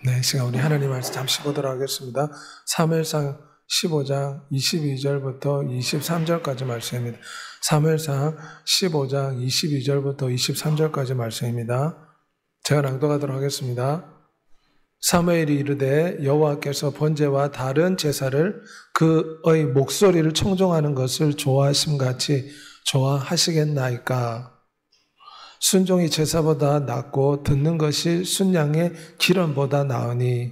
네, 이 시간 우리 하나님 말씀 잠시 보도록 하겠습니다. 사무엘상 15장 22절부터 23절까지 말씀입니다. 사무엘상 15장 22절부터 23절까지 말씀입니다. 제가 낭독하도록 하겠습니다. 사무엘이 이르되 여호와께서 번제와 다른 제사를 그의 목소리를 청종하는 것을 좋아하심같이 좋아하시겠나이까. 순종이 제사보다 낫고 듣는 것이 순양의 기름보다 나으니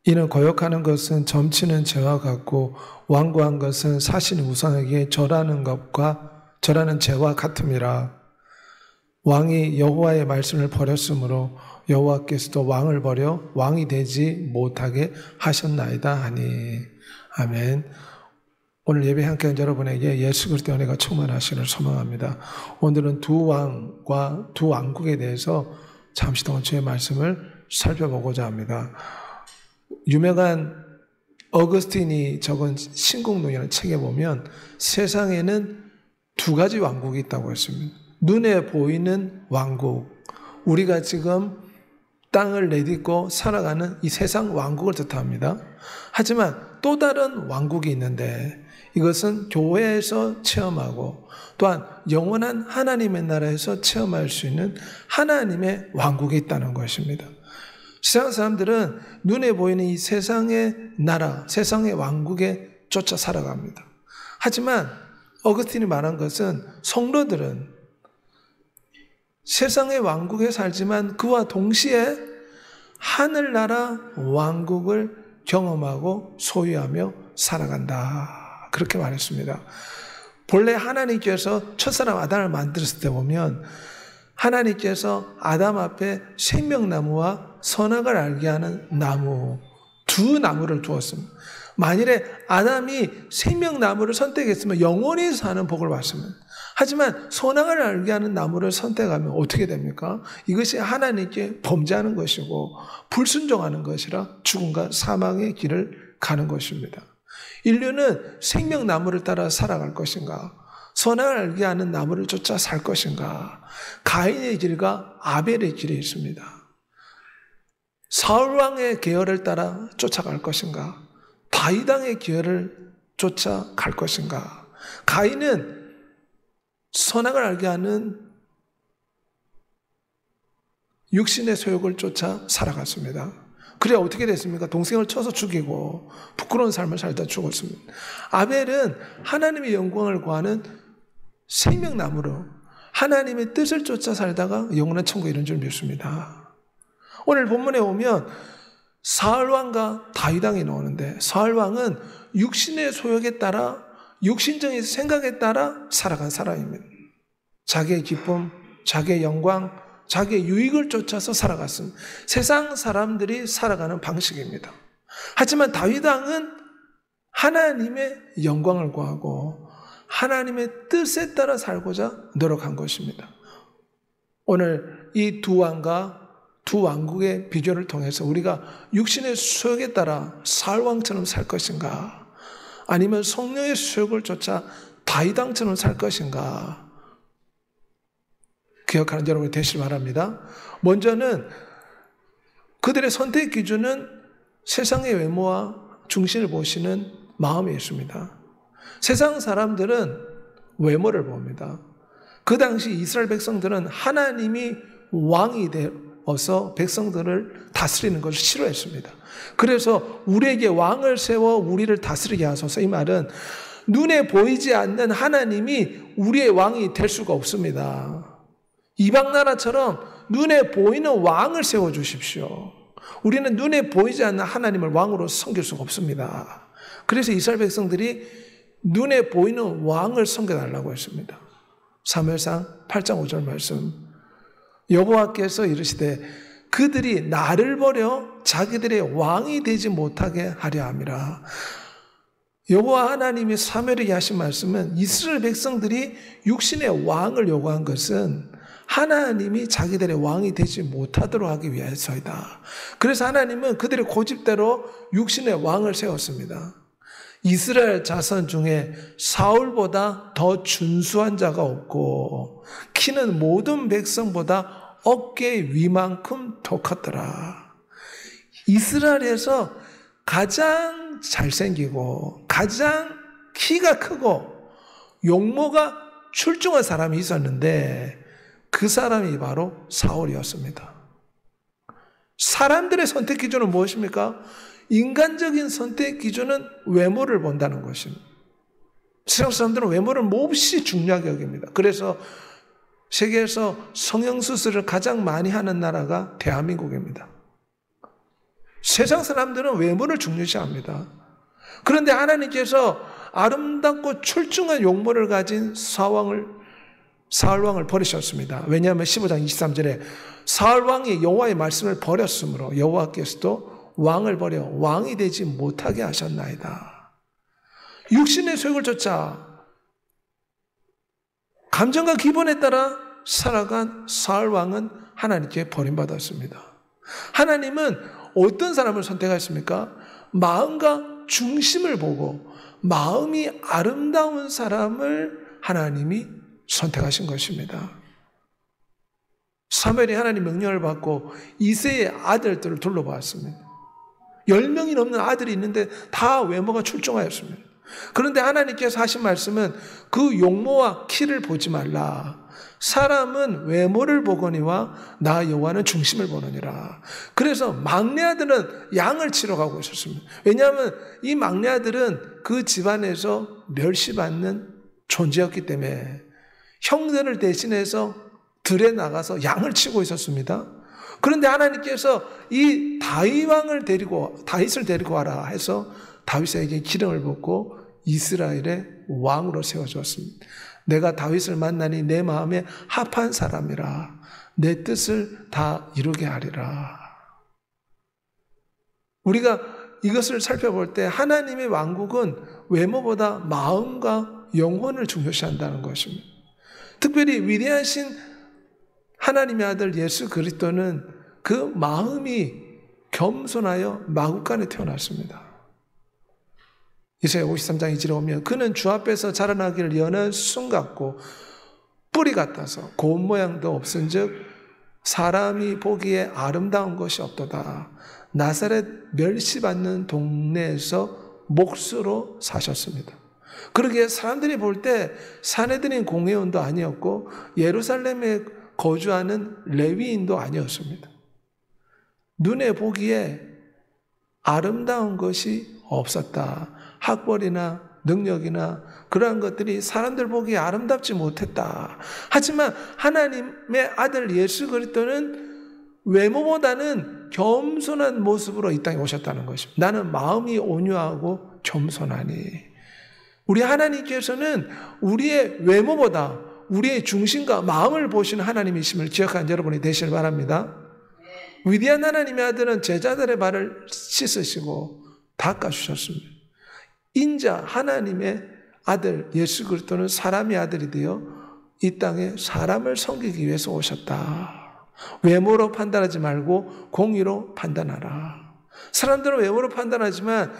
이는 거역하는 것은 점치는 죄와 같고 완고한 것은 사신 우상에게 절하는 죄와 같음이라. 왕이 여호와의 말씀을 버렸으므로 여호와께서도 왕을 버려 왕이 되지 못하게 하셨나이다 하니. 아멘. 오늘 예배 함께 한 여러분에게 예수 그리스도의 은혜가 충만하시기를 소망합니다. 오늘은 두 왕과 두 왕국에 대해서 잠시 동안 주의 말씀을 살펴보고자 합니다. 유명한 어거스틴이 적은 신국론이라는 책에 보면 세상에는 두 가지 왕국이 있다고 했습니다. 눈에 보이는 왕국, 우리가 지금 땅을 내딛고 살아가는 이 세상 왕국을 뜻합니다. 하지만 또 다른 왕국이 있는데 이것은 교회에서 체험하고 또한 영원한 하나님의 나라에서 체험할 수 있는 하나님의 왕국이 있다는 것입니다. 세상 사람들은 눈에 보이는 이 세상의 나라, 세상의 왕국에 쫓아 살아갑니다. 하지만 어거스틴이 말한 것은 성도들은 세상의 왕국에 살지만 그와 동시에 하늘나라 왕국을 경험하고 소유하며 살아간다. 그렇게 말했습니다. 본래 하나님께서 첫사람 아담을 만들었을 때 보면 하나님께서 아담 앞에 생명나무와 선악을 알게 하는 나무, 두 나무를 두었습니다. 만일에 아담이 생명나무를 선택했으면 영원히 사는 복을 받습니다. 하지만 선악을 알게 하는 나무를 선택하면 어떻게 됩니까? 이것이 하나님께 범죄하는 것이고 불순종하는 것이라 죽음과 사망의 길을 가는 것입니다. 인류는 생명나무를 따라 살아갈 것인가? 선악을 알게 하는 나무를 쫓아 살 것인가? 가인의 길과 아벨의 길이 있습니다. 사울왕의 계열을 따라 쫓아갈 것인가? 다윗왕의 계열을 쫓아갈 것인가? 가인은 선악을 알게 하는 육신의 소욕을 쫓아 살아갔습니다. 그래 어떻게 됐습니까? 동생을 쳐서 죽이고 부끄러운 삶을 살다 죽었습니다. 아벨은 하나님의 영광을 구하는 생명나무로 하나님의 뜻을 쫓아 살다가 영원한 천국에 이른 줄 믿습니다. 오늘 본문에 오면 사울왕과 다윗왕이 나오는데 사울왕은 육신의 소욕에 따라 육신적인 생각에 따라 살아간 사람입니다. 자기의 기쁨, 자기의 영광, 자기의 유익을 쫓아서 살아갔습니다. 세상 사람들이 살아가는 방식입니다. 하지만 다윗 왕은 하나님의 영광을 구하고 하나님의 뜻에 따라 살고자 노력한 것입니다. 오늘 이 두 왕과 두 왕국의 비교를 통해서 우리가 육신의 수욕에 따라 사울왕처럼 살 것인가? 아니면 성령의 수욕을 쫓아 다윗 왕처럼 살 것인가? 기억하는 여러분이 되시길 바랍니다. 먼저는 그들의 선택 기준은 세상의 외모와 중심을 보시는 마음이 있습니다. 세상 사람들은 외모를 봅니다. 그 당시 이스라엘 백성들은 하나님이 왕이 되어서 백성들을 다스리는 것을 싫어했습니다. 그래서 우리에게 왕을 세워 우리를 다스리게 하소서. 이 말은 눈에 보이지 않는 하나님이 우리의 왕이 될 수가 없습니다. 이방 나라처럼 눈에 보이는 왕을 세워주십시오. 우리는 눈에 보이지 않는 하나님을 왕으로 섬길 수가 없습니다. 그래서 이스라엘 백성들이 눈에 보이는 왕을 섬겨달라고 했습니다. 사무엘상 8장 5절 말씀. 여호와께서 이르시되 그들이 나를 버려 자기들의 왕이 되지 못하게 하려 함이라. 여호와 하나님이 사무엘에게 하신 말씀은 이스라엘 백성들이 육신의 왕을 요구한 것은 하나님이 자기들의 왕이 되지 못하도록 하기 위해서이다. 그래서 하나님은 그들의 고집대로 육신의 왕을 세웠습니다. 이스라엘 자손 중에 사울보다 더 준수한 자가 없고 키는 모든 백성보다 어깨 위만큼 더 컸더라. 이스라엘에서 가장 잘생기고 가장 키가 크고 용모가 출중한 사람이 있었는데 그 사람이 바로 사울이었습니다. 사람들의 선택 기준은 무엇입니까? 인간적인 선택 기준은 외모를 본다는 것입니다. 세상 사람들은 외모를 몹시 중요하게 여깁니다. 그래서 세계에서 성형수술을 가장 많이 하는 나라가 대한민국입니다. 세상 사람들은 외모를 중요시합니다. 그런데 하나님께서 아름답고 출중한 용모를 가진 사울왕을 버리셨습니다. 왜냐하면 15장 23절에 사울왕이 여호와의 말씀을 버렸으므로 여호와께서도 왕을 버려 왕이 되지 못하게 하셨나이다. 육신의 소욕을 쫓아 감정과 기본에 따라 살아간 사울왕은 하나님께 버림받았습니다. 하나님은 어떤 사람을 선택하셨습니까? 마음과 중심을 보고 마음이 아름다운 사람을 하나님이 선택하신 것입니다. 사무엘이 하나님 명령을 받고 이새의 아들들을 둘러보았습니다. 10명이 넘는 아들이 있는데 다 외모가 출중하였습니다. 그런데 하나님께서 하신 말씀은 그 용모와 키를 보지 말라. 사람은 외모를 보거니와 나 여호와는 중심을 보느니라. 그래서 막내 아들은 양을 치러 가고 있었습니다. 왜냐하면 이 막내 아들은 그 집안에서 멸시받는 존재였기 때문에 형들을 대신해서 들에 나가서 양을 치고 있었습니다. 그런데 하나님께서 이 다윗을 데리고 와라 해서 다윗에게 기름을 붓고 이스라엘의 왕으로 세워주었습니다. 내가 다윗을 만나니 내 마음에 합한 사람이라 내 뜻을 다 이루게 하리라. 우리가 이것을 살펴볼 때 하나님의 왕국은 외모보다 마음과 영혼을 중요시한다는 것입니다. 특별히 위대하신 하나님의 아들 예수 그리스도는 그 마음이 겸손하여 마구간에 태어났습니다. 이사야 53장 2절에 보면 그는 주 앞에서 자라나기를 여는 순 같고 뿌리 같아서 고운 모양도 없은즉 사람이 보기에 아름다운 것이 없도다. 나사렛 멸시받는 동네에서 목수로 사셨습니다. 그러기에 사람들이 볼 때 사내들인 공회원도 아니었고 예루살렘에 거주하는 레위인도 아니었습니다. 눈에 보기에 아름다운 것이 없었다. 학벌이나 능력이나 그러한 것들이 사람들 보기에 아름답지 못했다. 하지만 하나님의 아들 예수 그리스도는 외모보다는 겸손한 모습으로 이 땅에 오셨다는 것입니다. 나는 마음이 온유하고 겸손하니. 우리 하나님께서는 우리의 외모보다 우리의 중심과 마음을 보시는 하나님이심을 기억하는 여러분이 되시길 바랍니다. 위대한 하나님의 아들은 제자들의 발을 씻으시고 닦아주셨습니다. 인자 하나님의 아들 예수 그리스도는 사람의 아들이 되어 이 땅에 사람을 섬기기 위해서 오셨다. 외모로 판단하지 말고 공의로 판단하라. 사람들은 외모로 판단하지만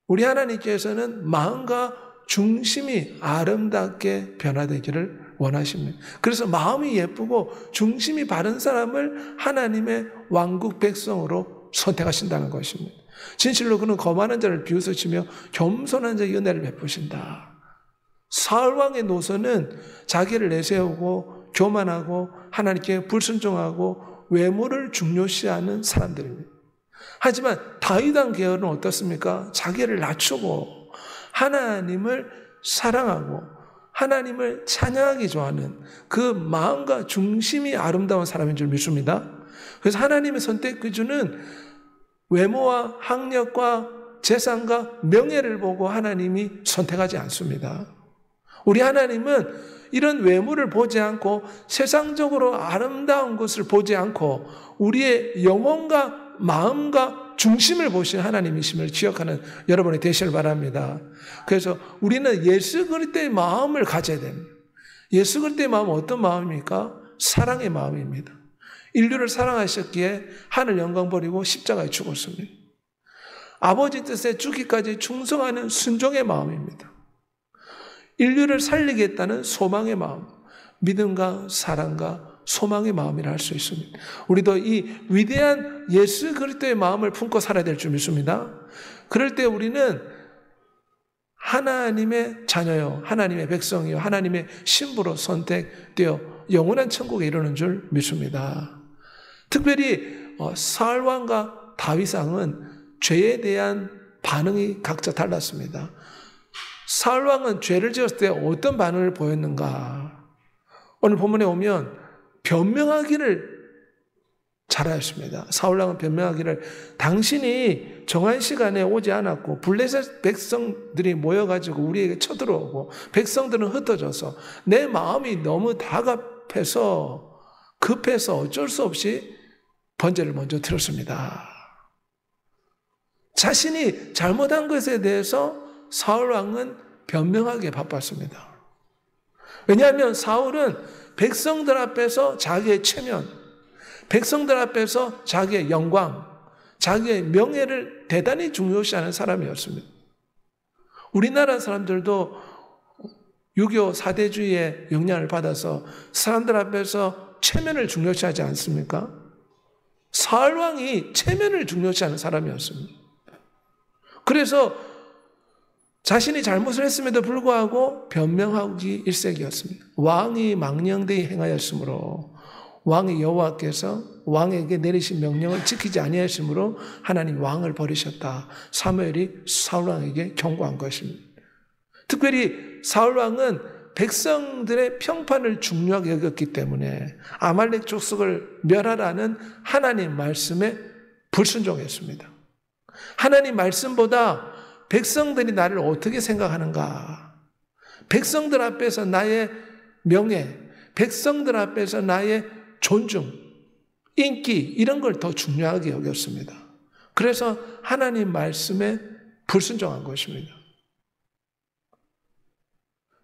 우리 하나님께서는 마음과 중심이 아름답게 변화되기를 원하십니다. 그래서 마음이 예쁘고 중심이 바른 사람을 하나님의 왕국 백성으로 선택하신다는 것입니다. 진실로 그는 거만한 자를 비웃으시며 겸손한 자의 은혜를 베푸신다. 사울왕의 노선은 자기를 내세우고 교만하고 하나님께 불순종하고 외모를 중요시하는 사람들입니다. 하지만 다윗왕 계열은 어떻습니까? 자기를 낮추고 하나님을 사랑하고 하나님을 찬양하기 좋아하는 그 마음과 중심이 아름다운 사람인 줄 믿습니다. 그래서 하나님의 선택 기준은 외모와 학력과 재산과 명예를 보고 하나님이 선택하지 않습니다. 우리 하나님은 이런 외모를 보지 않고 세상적으로 아름다운 것을 보지 않고 우리의 영혼과 마음과 중심을 보신 하나님이심을 기억하는 여러분이 되시길 바랍니다. 그래서 우리는 예수 그리스도의 마음을 가져야 됩니다. 예수 그리스도의 마음은 어떤 마음입니까? 사랑의 마음입니다. 인류를 사랑하셨기에 하늘 영광 버리고 십자가에 죽었습니다. 아버지 뜻에 죽기까지 충성하는 순종의 마음입니다. 인류를 살리겠다는 소망의 마음, 믿음과 사랑과 소망의 마음이라 할 수 있습니다. 우리도 이 위대한 예수 그리스도의 마음을 품고 살아야 될 줄 믿습니다. 그럴 때 우리는 하나님의 자녀요, 하나님의 백성이요, 하나님의 신부로 선택되어 영원한 천국에 이르는 줄 믿습니다. 특별히 사울 왕과 다윗 왕은 죄에 대한 반응이 각자 달랐습니다. 사울 왕은 죄를 지었을 때 어떤 반응을 보였는가? 오늘 본문에 오면 변명하기를 잘하였습니다. 사울 왕은 변명하기를 당신이 정한 시간에 오지 않았고 블레셋 백성들이 모여가지고 우리에게 쳐들어오고 백성들은 흩어져서 내 마음이 너무 다급해서 급해서 어쩔 수 없이 번제를 먼저 드렸습니다. 자신이 잘못한 것에 대해서 사울 왕은 변명하기에 바빴습니다. 왜냐하면 사울은 백성들 앞에서 자기의 체면, 백성들 앞에서 자기의 영광, 자기의 명예를 대단히 중요시하는 사람이었습니다. 우리나라 사람들도 6.25 사대주의의 영향을 받아서 사람들 앞에서 체면을 중요시하지 않습니까? 사울 왕이 체면을 중요시하는 사람이었습니다. 그래서 자신이 잘못을 했음에도 불구하고 변명하기 일색이었습니다. 왕이 망령되이 행하였으므로 왕의 여호와께서 왕에게 내리신 명령을 지키지 아니하였으므로 하나님 왕을 버리셨다. 사무엘이 사울 왕에게 경고한 것입니다. 특별히 사울 왕은 백성들의 평판을 중요하게 여겼기 때문에 아말렉 족속을 멸하라는 하나님 말씀에 불순종했습니다. 하나님 말씀보다 백성들이 나를 어떻게 생각하는가, 백성들 앞에서 나의 명예, 백성들 앞에서 나의 존중, 인기 이런 걸 더 중요하게 여겼습니다. 그래서 하나님 말씀에 불순종한 것입니다.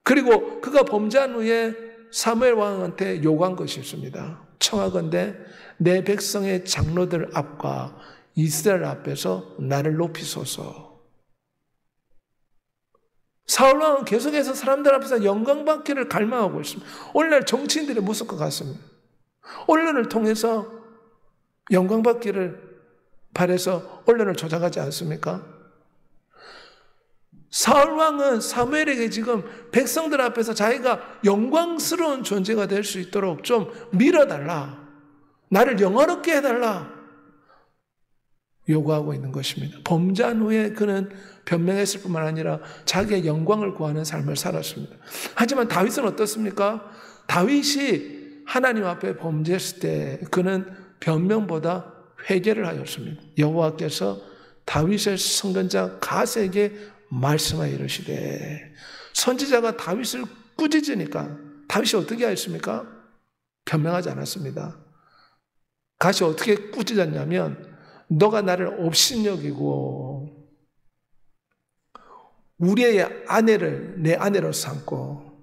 그리고 그가 범죄한 후에 사무엘 왕한테 요구한 것이 있습니다. 청하건대 내 백성의 장로들 앞과 이스라엘 앞에서 나를 높이소서. 사울 왕은 계속해서 사람들 앞에서 영광 받기를 갈망하고 있습니다. 오늘날 정치인들이 무슨 것 같습니다. 언론을 통해서 영광 받기를 바라서 언론을 조작하지 않습니까? 사울 왕은 사무엘에게 지금 백성들 앞에서 자기가 영광스러운 존재가 될 수 있도록 좀 밀어달라, 나를 영화롭게 해달라 요구하고 있는 것입니다. 범죄한 후에 그는 변명했을 뿐만 아니라 자기의 영광을 구하는 삶을 살았습니다. 하지만 다윗은 어떻습니까? 다윗이 하나님 앞에 범죄했을 때 그는 변명보다 회개를 하였습니다. 여호와께서 다윗의 선근자 갓에게 말씀하여 이르시되, 선지자가 다윗을 꾸짖으니까 다윗이 어떻게 하였습니까? 변명하지 않았습니다. 갓이 어떻게 꾸짖었냐면, 너가 나를 업신여기고 우리의 아내를 내 아내로 삼고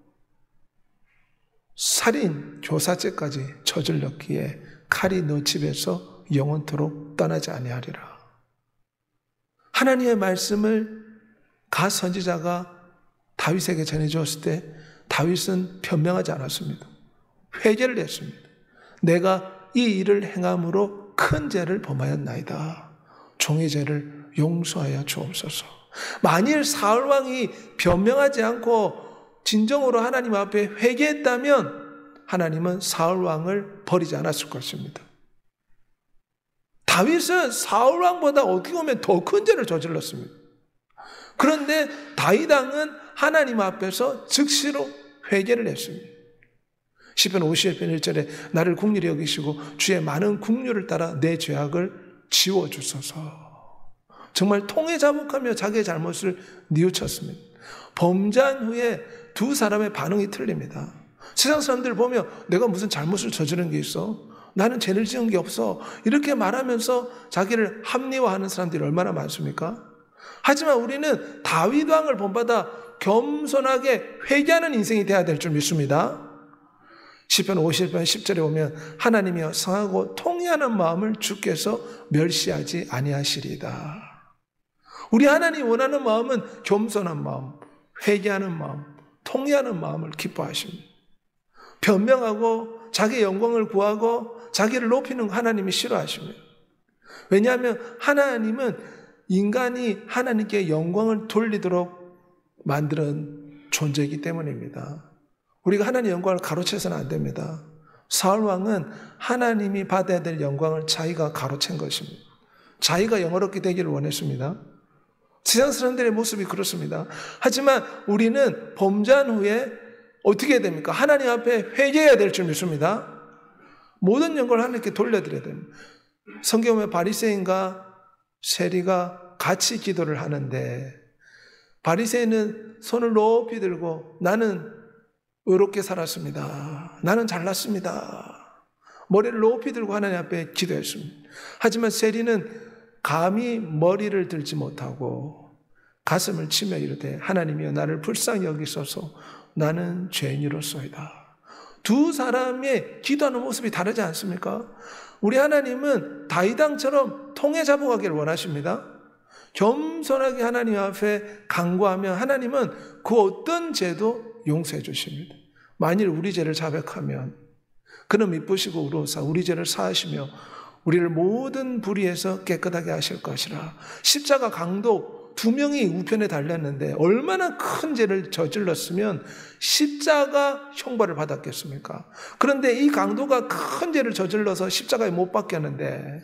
살인 교사죄까지 저질렀기에 칼이 너 집에서 영원토록 떠나지 아니하리라. 하나님의 말씀을 갓 선지자가 다윗에게 전해주었을 때 다윗은 변명하지 않았습니다. 회개를 했습니다. 내가 이 일을 행함으로 큰 죄를 범하였나이다. 종의 죄를 용서하여 주옵소서. 만일 사울 왕이 변명하지 않고 진정으로 하나님 앞에 회개했다면 하나님은 사울 왕을 버리지 않았을 것입니다. 다윗은 사울 왕보다 어떻게 보면 더 큰 죄를 저질렀습니다. 그런데 다윗 왕은 하나님 앞에서 즉시로 회개를 했습니다. 시편 51편 1절에 나를 긍휼히 여기시고 주의 많은 긍휼을 따라 내 죄악을 지워주소서. 정말 통해 자복하며 자기의 잘못을 뉘우쳤습니다. 범죄한 후에 두 사람의 반응이 틀립니다. 세상 사람들 보면 내가 무슨 잘못을 저지른 게 있어? 나는 죄를 지은 게 없어. 이렇게 말하면서 자기를 합리화하는 사람들이 얼마나 많습니까? 하지만 우리는 다윗 왕을 본받아 겸손하게 회개하는 인생이 되어야 될 줄 믿습니다. 시편 50편 10절에 보면 하나님이여 상하고 통회하는 마음을 주께서 멸시하지 아니하시리다. 우리 하나님 원하는 마음은 겸손한 마음, 회개하는 마음, 통회하는 마음을 기뻐하십니다. 변명하고 자기의 영광을 구하고 자기를 높이는 거 하나님이 싫어하십니다. 왜냐하면 하나님은 인간이 하나님께 영광을 돌리도록 만드는 존재이기 때문입니다. 우리가 하나님의 영광을 가로채서는 안 됩니다. 사울 왕은 하나님이 받아야 될 영광을 자기가 가로챈 것입니다. 자기가 영화롭게 되기를 원했습니다. 세상 사람들의 모습이 그렇습니다. 하지만 우리는 범죄한 후에 어떻게 해야 됩니까? 하나님 앞에 회개해야 될 줄 믿습니다. 모든 영광을 하나님께 돌려드려야 됩니다. 성경에 보면 바리새인과 세리가 같이 기도를 하는데 바리새인은 손을 높이 들고 나는 의롭게 살았습니다. 나는 잘났습니다. 머리를 높이 들고 하나님 앞에 기도했습니다. 하지만 세리는 감히 머리를 들지 못하고 가슴을 치며 이르되 하나님이여 나를 불쌍히 여기소서 나는 죄인이로소이다. 두 사람의 기도하는 모습이 다르지 않습니까? 우리 하나님은 다윗왕처럼 통해 잡아가기를 원하십니다. 겸손하게 하나님 앞에 간구하면 하나님은 그 어떤 죄도 용서해 주십니다. 만일 우리 죄를 자백하면 그는 미쁘시고 의로우사 우리 죄를 사하시며 우리를 모든 불의에서 깨끗하게 하실 것이라. 십자가 강도 두 명이 우편에 달렸는데 얼마나 큰 죄를 저질렀으면 십자가 형벌을 받았겠습니까? 그런데 이 강도가 큰 죄를 저질러서 십자가에 못 박혔는데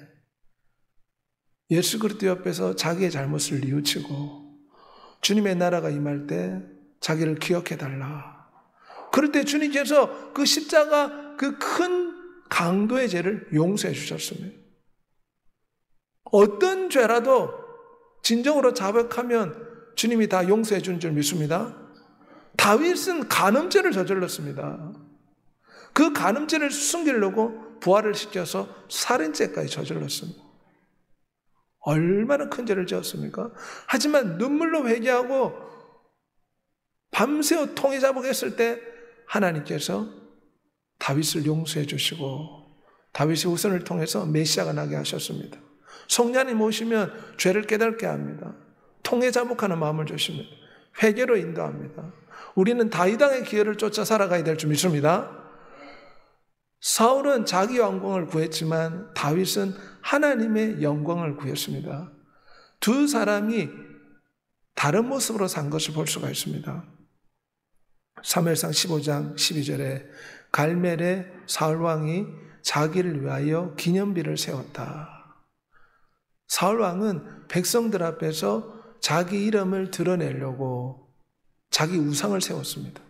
예수 그리스도 옆에서 자기의 잘못을 뉘우치고 주님의 나라가 임할 때 자기를 기억해달라. 그럴 때 주님께서 그 십자가 그 큰 강도의 죄를 용서해 주셨습니다. 어떤 죄라도 진정으로 자백하면 주님이 다 용서해 준 줄 믿습니다. 다윗은 간음죄를 저질렀습니다. 그 간음죄를 숨기려고 부활을 시켜서 살인죄까지 저질렀습니다. 얼마나 큰 죄를 지었습니까? 하지만 눈물로 회개하고 밤새워 통해 자복했을 때 하나님께서 다윗을 용서해 주시고 다윗의 후손을 통해서 메시아가 나게 하셨습니다. 성령님 오시면 죄를 깨닫게 합니다. 통해 자복하는 마음을 주십니다. 회개로 인도합니다. 우리는 다윗왕의 기회를 쫓아 살아가야 될 줄 믿습니다. 사울은 자기 영광을 구했지만 다윗은 하나님의 영광을 구했습니다. 두 사람이 다른 모습으로 산 것을 볼 수가 있습니다. 사무엘상 15장 12절에 갈멜의 사울왕이 자기를 위하여 기념비를 세웠다. 사울왕은 백성들 앞에서 자기 이름을 드러내려고 자기 우상을 세웠습니다.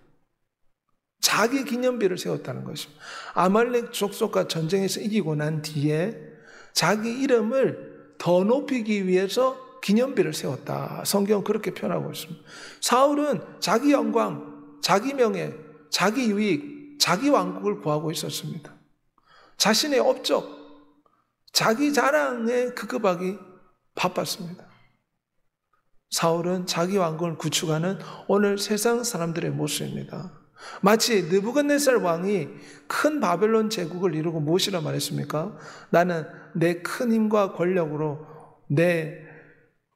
자기 기념비를 세웠다는 것입니다. 아말렉 족속과 전쟁에서 이기고 난 뒤에 자기 이름을 더 높이기 위해서 기념비를 세웠다. 성경은 그렇게 표현하고 있습니다. 사울은 자기 영광, 자기 명예, 자기 유익, 자기 왕국을 구하고 있었습니다. 자신의 업적, 자기 자랑에 급급하기 바빴습니다. 사울은 자기 왕국을 구축하는 오늘 세상 사람들의 모습입니다. 마치 느부갓네살 왕이 큰 바벨론 제국을 이루고 무엇이라 말했습니까? 나는 내 큰 힘과 권력으로 내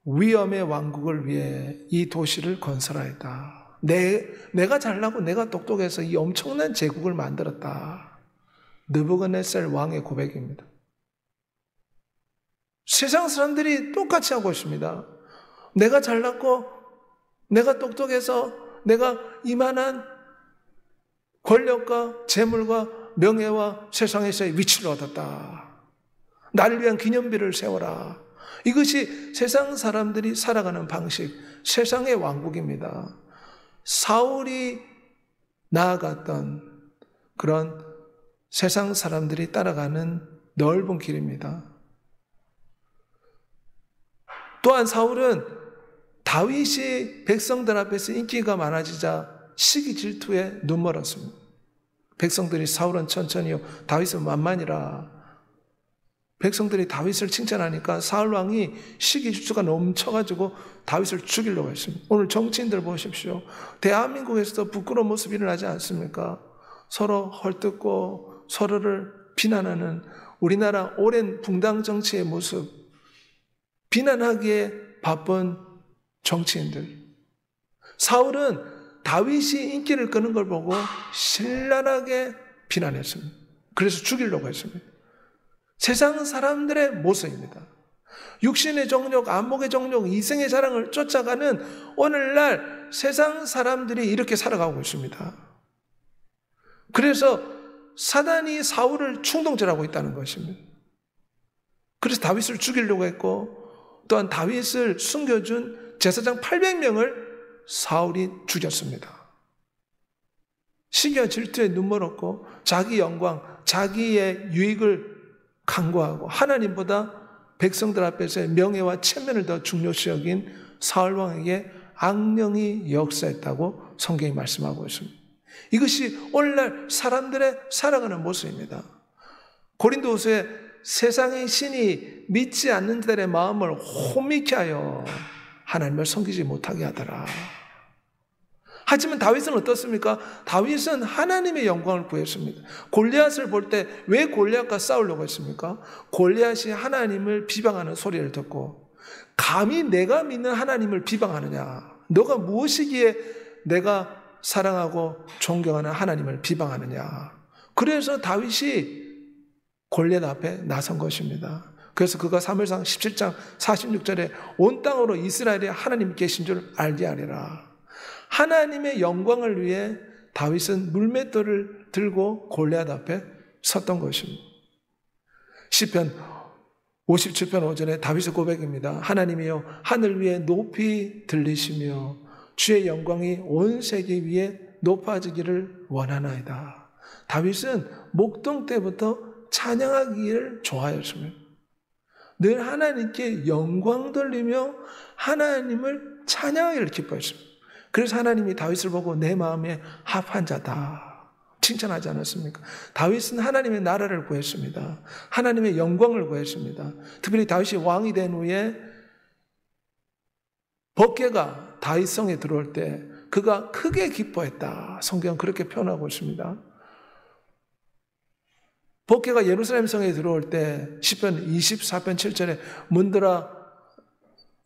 위엄의 왕국을 위해 이 도시를 건설하였다. 내가 잘나고 내가 똑똑해서 이 엄청난 제국을 만들었다. 느부갓네살 왕의 고백입니다. 세상 사람들이 똑같이 하고 있습니다. 내가 잘났고 내가 똑똑해서 내가 이만한 권력과 재물과 명예와 세상에서의 위치를 얻었다. 나를 위한 기념비를 세워라. 이것이 세상 사람들이 살아가는 방식, 세상의 왕국입니다. 사울이 나아갔던 그런 세상 사람들이 따라가는 넓은 길입니다. 또한 사울은 다윗이 백성들 앞에서 인기가 많아지자 시기 질투에 눈멀었습니다. 백성들이 사울은 천천히요, 다윗은 만만이라. 백성들이 다윗을 칭찬하니까 사울 왕이 시기 질투가 넘쳐가지고 다윗을 죽이려고 했습니다. 오늘 정치인들 보십시오. 대한민국에서도 부끄러운 모습이 일어나지 않습니까? 서로 헐뜯고 서로를 비난하는 우리나라 오랜 붕당 정치의 모습, 비난하기에 바쁜 정치인들. 사울은 다윗이 인기를 끄는 걸 보고 신랄하게 비난했습니다. 그래서 죽이려고 했습니다. 세상 사람들의 모습입니다. 육신의 정욕, 안목의 정욕, 이생의 자랑을 쫓아가는 오늘날 세상 사람들이 이렇게 살아가고 있습니다. 그래서 사단이 사울을 충동질하고 있다는 것입니다. 그래서 다윗을 죽이려고 했고, 또한 다윗을 숨겨준 제사장 800명을 사울이 죽였습니다. 시기와 질투에 눈멀었고 자기 영광, 자기의 유익을 강구하고 하나님보다 백성들 앞에서의 명예와 체면을 더 중요시 여긴 사울왕에게 악령이 역사했다고 성경이 말씀하고 있습니다. 이것이 오늘날 사람들의 살아가는 모습입니다. 고린도후서에 세상의 신이 믿지 않는 자들의 마음을 혼미케 하여 하나님을 섬기지 못하게 하더라. 하지만 다윗은 어떻습니까? 다윗은 하나님의 영광을 구했습니다. 골리앗을 볼 때 왜 골리앗과 싸우려고 했습니까? 골리앗이 하나님을 비방하는 소리를 듣고 감히 내가 믿는 하나님을 비방하느냐? 너가 무엇이기에 내가 사랑하고 존경하는 하나님을 비방하느냐? 그래서 다윗이 골리앗 앞에 나선 것입니다. 그래서 그가 사무엘상 17장 46절에 온 땅으로 이스라엘에 하나님 계신 줄 알게 하리라. 하나님의 영광을 위해 다윗은 물맷돌을 들고 골리앗 앞에 섰던 것입니다. 시편 57편 5절에 다윗의 고백입니다. 하나님이여 하늘 위에 높이 들리시며 주의 영광이 온 세계 위에 높아지기를 원하나이다. 다윗은 목동 때부터 찬양하기를 좋아했습니다. 늘 하나님께 영광 돌리며 하나님을 찬양하기를 기뻐했습니다. 그래서 하나님이 다윗을 보고 내 마음에 합한 자다 칭찬하지 않았습니까? 다윗은 하나님의 나라를 구했습니다. 하나님의 영광을 구했습니다. 특별히 다윗이 왕이 된 후에 법궤가 다윗성에 들어올 때 그가 크게 기뻐했다. 성경은 그렇게 표현하고 있습니다. 법궤가 예루살렘 성에 들어올 때 시편 24편 7절에 문들아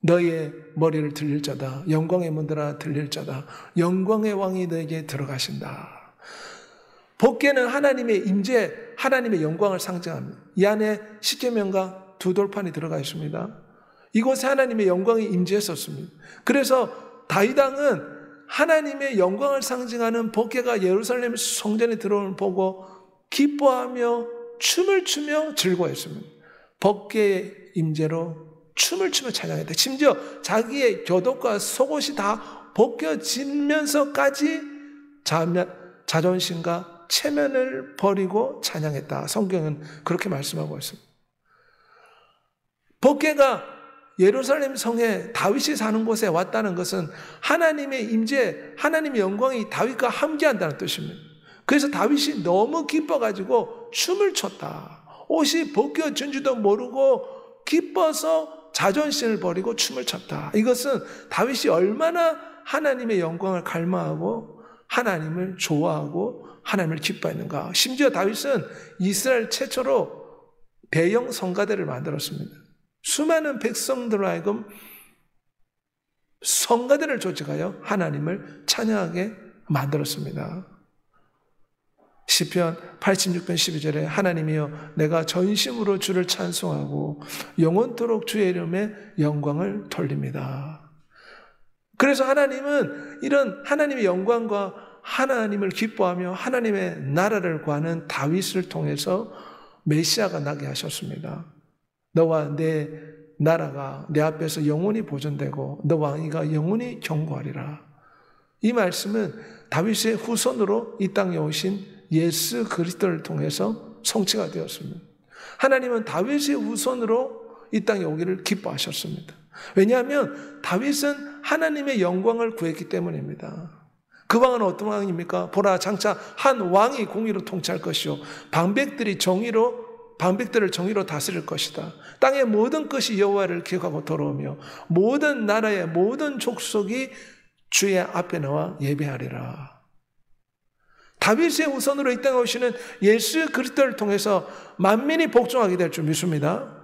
너의 머리를 들릴 자다. 영광의 문들아 들릴 자다. 영광의 왕이 너에게 들어가신다. 법궤는 하나님의 임재, 하나님의 영광을 상징합니다. 이 안에 십계명과 두 돌판이 들어가 있습니다. 이곳에 하나님의 영광이 임재했었습니다. 그래서 다윗 왕은 하나님의 영광을 상징하는 법궤가 예루살렘 성전에 들어오는 보고 기뻐하며 춤을 추며 즐거워했습니다. 법궤의 임재로 춤을 추며 찬양했다. 심지어 자기의 교독과 속옷이 다 벗겨지면서까지 자존심과 체면을 버리고 찬양했다. 성경은 그렇게 말씀하고 있습니다. 법궤가 예루살렘 성에 다윗이 사는 곳에 왔다는 것은 하나님의 임재, 하나님의 영광이 다윗과 함께한다는 뜻입니다. 그래서 다윗이 너무 기뻐가지고 춤을 췄다. 옷이 벗겨진 줄도 모르고 기뻐서 자존심을 버리고 춤을 췄다. 이것은 다윗이 얼마나 하나님의 영광을 갈망하고 하나님을 좋아하고 하나님을 기뻐했는가. 심지어 다윗은 이스라엘 최초로 대형 성가대를 만들었습니다. 수많은 백성들로 하여금 성가대를 조직하여 하나님을 찬양하게 만들었습니다. 시편 86편 12절에 하나님이여 내가 전심으로 주를 찬송하고 영원토록 주의 이름에 영광을 돌립니다. 그래서 하나님은 이런 하나님의 영광과 하나님을 기뻐하며 하나님의 나라를 구하는 다윗을 통해서 메시아가 나게 하셨습니다. 너와 내 나라가 내 앞에서 영원히 보존되고 너 왕위가 영원히 경고하리라. 이 말씀은 다윗의 후손으로 이 땅에 오신 예수 그리스도를 통해서 성취가 되었습니다. 하나님은 다윗의 후손으로 이 땅에 오기를 기뻐하셨습니다. 왜냐하면 다윗은 하나님의 영광을 구했기 때문입니다. 그 왕은 어떤 왕입니까? 보라 장차 한 왕이 공의로 통치할 것이요 방백들을 정의로 다스릴 것이다. 땅의 모든 것이 여호와를 기억하고 돌아오며 모든 나라의 모든 족속이 주의 앞에 나와 예배하리라. 다윗의 후손으로 이 땅에 오시는 예수 그리스도를 통해서 만민이 복종하게 될 줄 믿습니다.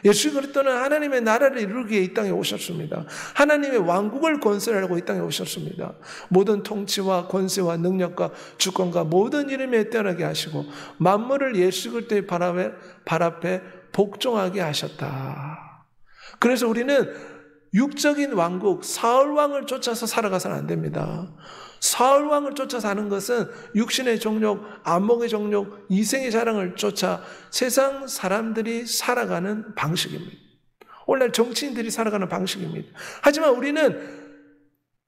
예수 그리스도는 하나님의 나라를 이루기 위해 이 땅에 오셨습니다. 하나님의 왕국을 건설하려고 이 땅에 오셨습니다. 모든 통치와 권세와 능력과 주권과 모든 이름에 뛰어나게 하시고 만물을 예수 그리스도의 발 앞에 복종하게 하셨다. 그래서 우리는 육적인 왕국 사울왕을 쫓아서 살아가서는 안 됩니다. 사울왕을 쫓아 사는 것은 육신의 정욕, 안목의 정욕, 이생의 자랑을 쫓아 세상 사람들이 살아가는 방식입니다. 오늘날 정치인들이 살아가는 방식입니다. 하지만 우리는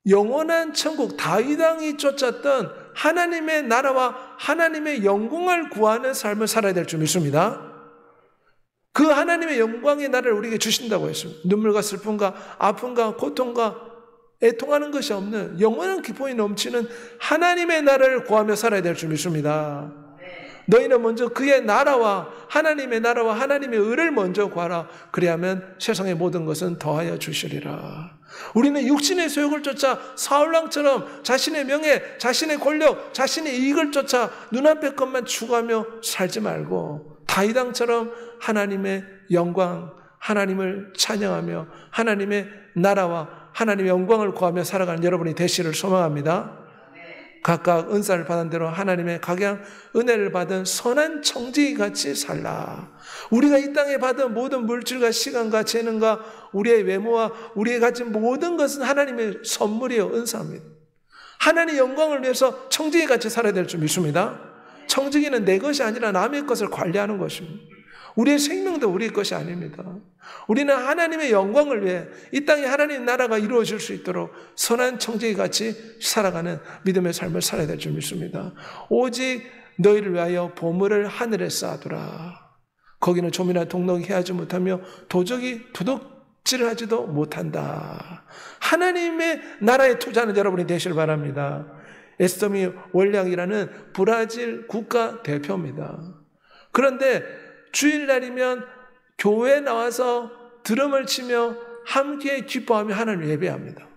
영원한 천국, 다윗 왕이 쫓았던 하나님의 나라와 하나님의 영광을 구하는 삶을 살아야 될 줄 믿습니다. 그 하나님의 영광의 나라를 우리에게 주신다고 했습니다. 눈물과 슬픔과 아픔과 고통과 애통하는 것이 없는 영원한 기쁨이 넘치는 하나님의 나라를 구하며 살아야 될 줄 믿습니다. 너희는 먼저 그의 나라와 하나님의 의를 먼저 구하라. 그리하면 세상의 모든 것은 더하여 주시리라. 우리는 육신의 소욕을 쫓아 사울왕처럼 자신의 명예, 자신의 권력, 자신의 이익을 쫓아 눈앞의 것만 추구하며 살지 말고 다윗 왕처럼 하나님의 영광, 하나님을 찬양하며 하나님의 나라와 하나님의 영광을 구하며 살아가는 여러분이 되시기를 소망합니다. 각각 은사를 받은 대로 하나님의 각양 은혜를 받은 선한 청지기 같이 살라. 우리가 이 땅에 받은 모든 물질과 시간과 재능과 우리의 외모와 우리의 가진 모든 것은 하나님의 선물이요 은사입니다. 하나님의 영광을 위해서 청지기 같이 살아야 될 줄 믿습니다. 청지기는 내 것이 아니라 남의 것을 관리하는 것입니다. 우리의 생명도 우리의 것이 아닙니다. 우리는 하나님의 영광을 위해 이 땅에 하나님의 나라가 이루어질 수 있도록 선한 청지기 같이 살아가는 믿음의 삶을 살아야 될 줄 믿습니다. 오직 너희를 위하여 보물을 하늘에 쌓아두라. 거기는 좀이나 동록이 해하지 못하며 도적이 도둑질하지도 못한다. 하나님의 나라에 투자하는 여러분이 되시길 바랍니다. 에스더미 월량이라는 브라질 국가 대표입니다. 그런데 주일날이면 교회에 나와서 드럼을 치며 함께 기뻐하며 하나님을 예배합니다.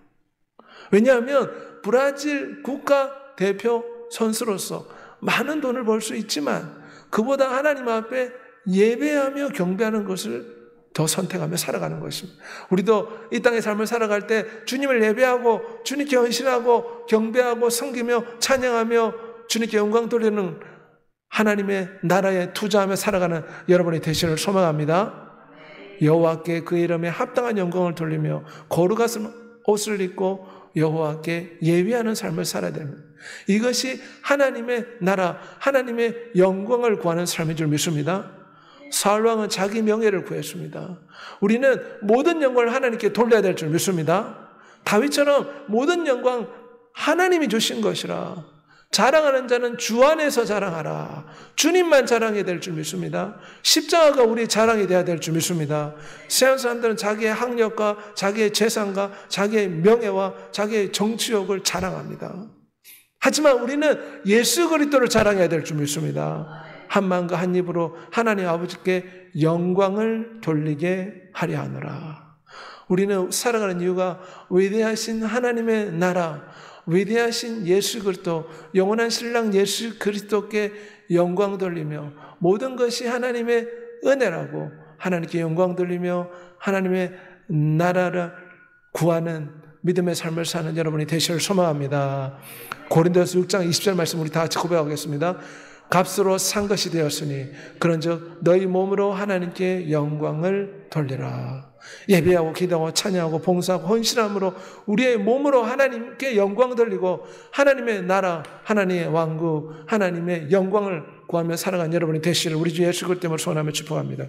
왜냐하면 브라질 국가 대표 선수로서 많은 돈을 벌 수 있지만 그보다 하나님 앞에 예배하며 경배하는 것을 더 선택하며 살아가는 것입니다. 우리도 이 땅의 삶을 살아갈 때 주님을 예배하고 주님께 헌신하고 경배하고 섬기며 찬양하며 주님께 영광 돌리는 하나님의 나라에 투자하며 살아가는 여러분이 되시기를 소망합니다. 여호와께 그 이름에 합당한 영광을 돌리며 거룩한 옷을 입고 여호와께 예배하는 삶을 살아야 됩니다. 이것이 하나님의 나라, 하나님의 영광을 구하는 삶인 줄 믿습니다. 사울왕은 자기 명예를 구했습니다. 우리는 모든 영광을 하나님께 돌려야 될 줄 믿습니다. 다윗처럼 모든 영광 하나님이 주신 것이라. 자랑하는 자는 주 안에서 자랑하라. 주님만 자랑해야 될 줄 믿습니다. 십자가가 우리의 자랑이 되어야 될 줄 믿습니다. 세상 사람들은 자기의 학력과 자기의 재산과 자기의 명예와 자기의 정치욕을 자랑합니다. 하지만 우리는 예수 그리스도를 자랑해야 될 줄 믿습니다. 한 마음과 한 입으로 하나님 아버지께 영광을 돌리게 하려 하노라. 우리는 살아가는 이유가 위대하신 하나님의 나라, 위대하신 예수 그리스도, 영원한 신랑 예수 그리스도께 영광 돌리며 모든 것이 하나님의 은혜라고 하나님께 영광 돌리며 하나님의 나라를 구하는 믿음의 삶을 사는 여러분이 되시기를 소망합니다. 고린도서 6장 20절 말씀 우리 다 같이 고백하겠습니다. 값으로 산 것이 되었으니 그런즉 너희 몸으로 하나님께 영광을 돌리라. 예배하고 기도하고 찬양하고 봉사하고 헌신함으로 우리의 몸으로 하나님께 영광 돌리고 하나님의 나라, 하나님의 왕국, 하나님의 영광을 구하며 살아가는 여러분이 되시기를 우리 주 예수 그리스도 이름으로 소원하며 축복합니다.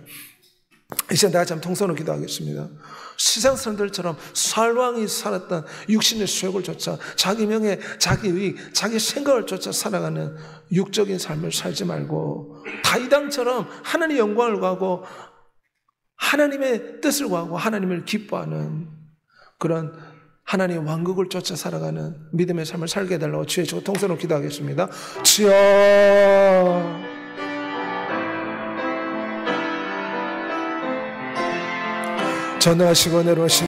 이 시간 다 같이 한번 통성으로 기도하겠습니다. 세상 사람들처럼 사울왕이 살았던 육신의 수욕을 쫓아 자기 명예, 자기 이익, 자기 생각을 쫓아 살아가는 육적인 삶을 살지 말고 다윗 왕처럼 하나님의 영광을 구하고 하나님의 뜻을 구하고 하나님을 기뻐하는 그런 하나님의 왕국을 쫓아 살아가는 믿음의 삶을 살게 해달라고 주의 통성으로 기도하겠습니다. 주여 전능하시고 은혜로우신